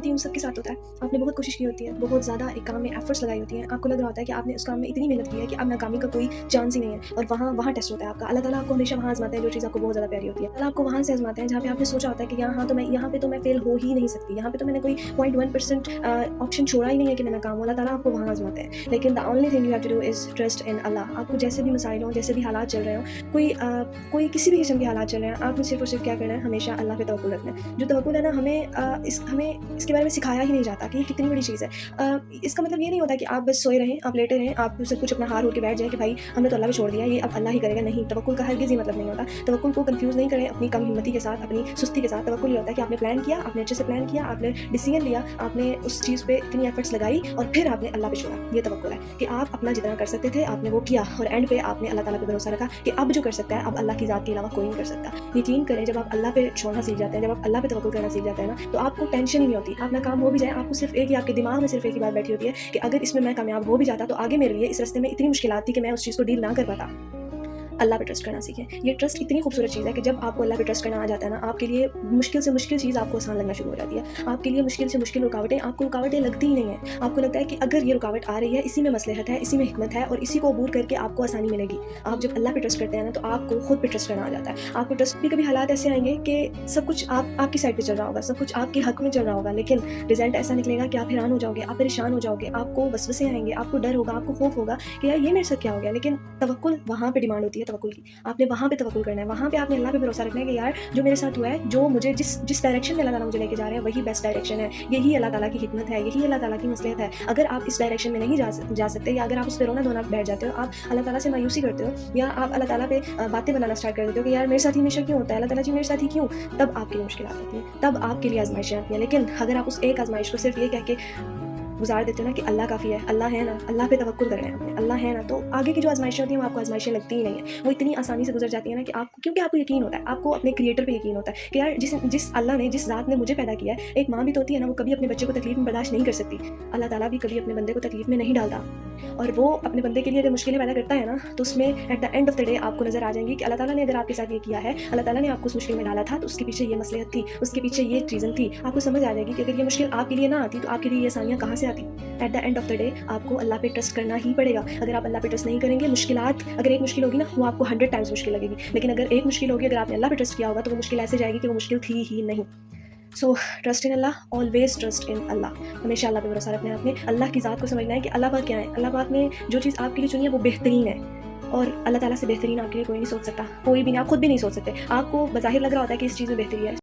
जानती हैं उन सब के साथ होता है। आपने बहुत कोशिश की होती है, बहुत ज़्यादा एक काम में एफर्ट्स लगाई होती हैं, आपको लग रहा होता है कि आपने उस काम में इतनी मेहनत की है कि अब नाकामी का कोई चांस ही नहीं है, और वहाँ टेस्ट होता है आपका। अल्लाह ताला आपको हमेशा वहाँ आज़माता है जो चीज़ आपको बहुत ज़्यादा प्यारी होती है। अल्लाह आपको वहाँ से आज़माते हैं जहाँ पे आपने सोचा होता है कि यहाँ तो मैं फ़ेल हो ही नहीं सकती, यहाँ पे तो मैंने कोई 0.1% ऑप्शन छोड़ा ही नहीं है कि मैं नाकाम हूँ। अल्लाह ताला आपको वहाँ आज़माते हैं। लेकिन the only thing you have to do is trust in Allah. आपको जैसे भी मसाइल हों, जैसे भी हालात चल रहे हों, कोई किसी भी किस्म के हालात चल रहे हैं, आपने सिर्फ़ और सिर्फ़ क्या करना है, हमेशा अल्लाह पे तवक्कुल रखना है। जो तवक्कुल है ना, हमें इसके बारे में सिखाया ही नहीं जाता कि ये कितनी बड़ी चीज़ है। इसका मतलब ये नहीं होता कि आप बस सोए रहें, आप लेटे रहें, आप सब कुछ अपना हार हो के बैठ जाएँ कि भाई हमने तो अल्लाह पे छोड़ दिया, ये अब अल्लाह ही करेगा। नहीं, तवक्कुल का हरगिज़ ये मतलब नहीं होता। तवक्कुल को कन्फ्यूज़ नहीं करें अपनी कम हिम्मती के साथ, अपनी सुस्ती के साथ। तवक्कुल ये होता है कि आपने प्लान किया, आपने अच्छे से प्लान किया, आपने डिसीजन लिया, आपने उस चीज़ पे इतनी एफर्ट्स लगाई और फिर आपने अल्लाह पे छोड़ा। ये तवक्कुल है कि आप अपना जितना कर सकते थे आपने वो किया, और एंड पे आपने अल्लाह ताला पे भरोसा रखा कि अब जो कर सकता है, अब अल्लाह की ज़ात के अलावा कोई नहीं कर सकता। यकीन करें, जब आप अल्लाह पे छोड़ना सीख जाते हैं, जब आप अल्लाह पे तवक्कुल करना सीख जाते हैं ना, तो आपको टेंशन ही नहीं होती। आप नाकाम हो भी जाएँ, आपको सिर्फ एक ही, आपके दिमाग में सिर्फ एक ही बात बैठी होती है कि अगर इसमें मैं कामयाब हो भी जाता तो आगे मेरे लिए इस रास्ते में इतनी मुश्किलात थी कि मैं उस चीज़ को डील ना कर पाता। अल्लाह पे ट्रस्ट करना सीखें। ये ट्रस्ट इतनी खूबसूरत चीज़ है कि जब आपको अल्लाह पे ट्रस्ट करना आ जाता है ना, आपके लिए मुश्किल से मुश्किल चीज़ आपको आसान लगना शुरू हो जाती है। आपके लिए मुश्किल से मुश्किल आपको रुकावटें लगती ही नहीं हैं। आपको लगता है कि अगर ये रुकावट आ रही है, इसी में मसलहत है, इसी में हिकमत है, और इसी को अबूर करके आपको आसानी मिलेगी। आप जब अल्लाह पे ट्रस्ट करते हैं ना, तो आपको खुद पे ट्रस्ट करना आ जाता है। आपको ट्रस्ट भी कभी हालात ऐसे आएंगे कि सब कुछ आपकी साइड पे चल रहा होगा, सब कुछ आपके हक में चल रहा होगा, लेकिन रिजल्ट ऐसा निकलेगा कि आप हैरान हो जाओगे, आप परेशान हो जाओगे, आपको वसवसे आएंगे, आपको डर होगा, आपको खौफ होगा कि यार ये मेरे साथ क्या हो गया। लेकिन तवक्कुल वहाँ पे डिमांड होती है तवक्कुल की। आपने वहाँ पे तवक्कुल करना है, वहाँ पे आपने अल्लाह पे भरोसा रखना है कि यार जो मेरे साथ हुआ है, जो मुझे जिस डायरेक्शन में अल्लाह ताला मुझे लेके जा रहे हैं, वही बेस्ट डायरेक्शन है, यही अल्लाह ताला की हिकमत है, यही अल्लाह ताला की मसलहत है। अगर आप इस डायरेक्शन में नहीं जा सकते, या अगर आप उस पे रोना धोना बैठ जाते हो, आप अल्लाह ताला से मायूसी करते हो, या आप अल्लाह ताला पे बातें बनाना स्टार्ट कर देते हो कि यार मेरे साथ ही हमेशा क्यों होता है, अल्लाह ताला जी मेरे साथ ही क्यों, तब आपके लिए मुश्किल आती है, तब आपके लिए आजमाइशें आती हैं। लेकिन अगर आप उस एक आजमाइश को सिर्फ ये कह के गुजार देते हो ना कि अल्लाह काफ़ी है, अल्लाह है ना, अल्लाह पे तवक्कुल करना है आपने, अल्लाह है ना, तो आगे की जो आजमाइशें होती हैं वो आपको आजमाइशें लगती ही नहीं है। वो इतनी आसानी से गुजर जाती है ना कि आपको, क्योंकि आपको यकीन होता है, आपको अपने क्रिएटर पे यकीन होता है कि यार जिस अल्लाह ने, जिस ज़ात ने मुझे पैदा किया है, एक माँ भी तो होती है ना, वो कभी अपने बच्चे को तकलीफ में बर्दाश्त नहीं कर सकती। अल्लाह ताला भी कभी अपने बंदे को तकलीफ में नहीं डालता, और वो अपने बंदे के लिए अगर मुश्किलें पैदा करता है ना, तो उसमें at the end of the day आपको नज़र आ जाएंगी कि अल्लाह ताला ने अगर आपके साथ ये किया है, अल्लाह ताला ने आपको उस मुश्किल में डाला था, तो उसके पीछे ये मसलहत थी, उसके पीछे ये रीज़न थी। आपको समझ आ जाएगी कि अगर ये मुश्किल आपके लिए ना आती तो आपके लिए ये आसानियाँ कहाँ से आती। At the end of the day आपको अल्लाह पे ट्रस्ट करना ही पड़ेगा। अगर आप अल्लाह पे ट्रस्ट नहीं करेंगे, मुश्किलात, अगर एक मुश्किल होगी ना, वो आपको 100 टाइम्स मुश्किल लगेगी, लेकिन अगर एक मुश्किल होगी, अगर आपने अल्लाह पे ट्रस्ट किया होगा, तो वो मुश्किल ऐसे जाएगी कि वो मुश्किल थी ही नहीं। So trust in Allah, always trust in Allah. हमेशा अल्लाह पे भरोसा रखना है आपने। अल्लाह की ज़ात को समझना है कि अल्लाह पाक क्या है। अल्लाह पाक ने जो चीज़ आपके लिए चुनी है वो बेहतरीन है, और अल्लाह ताला से बेहतरीन आपके लिए कोई नहीं सोच सकता, कोई भी नहीं, आप खुद भी नहीं सोच सकते। आपको बज़ाहिर लग रहा होता है कि इस चीज़ में बेहतरी है,